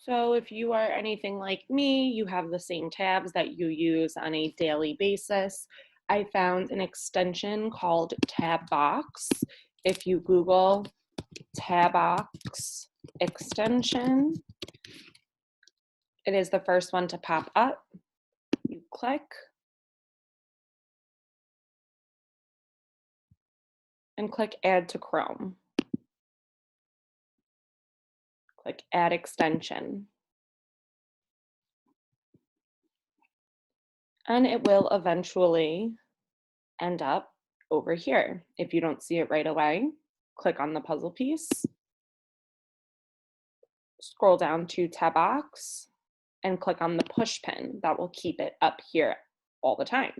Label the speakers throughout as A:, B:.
A: So if you are anything like me, you have the same tabs that you use on a daily basis. I found an extension called Tabox. If you Google Tabox extension, it is the first one to pop up. You click and click Add to Chrome. Click Add Extension. And it will eventually end up over here. If you don't see it right away, click on the puzzle piece, scroll down to Tabox, and click on the push pin. That will keep it up here all the time.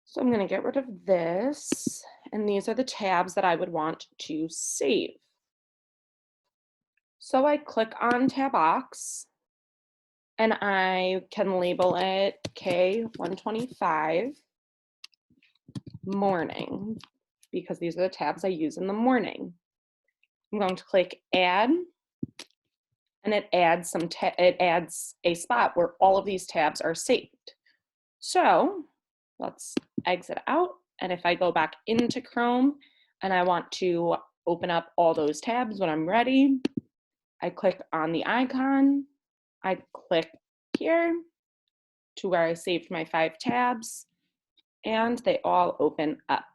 A: So I'm going to get rid of this, and these are the tabs that I would want to save. So I click on Tabox, and I can label it K125 morning, because these are the tabs I use in the morning. I'm going to click Add, and it adds a spot where all of these tabs are saved. So let's exit out, and if I go back into Chrome and I want to open up all those tabs when I'm ready, I click on the icon, I click here to where I saved my 5 tabs, and they all open up.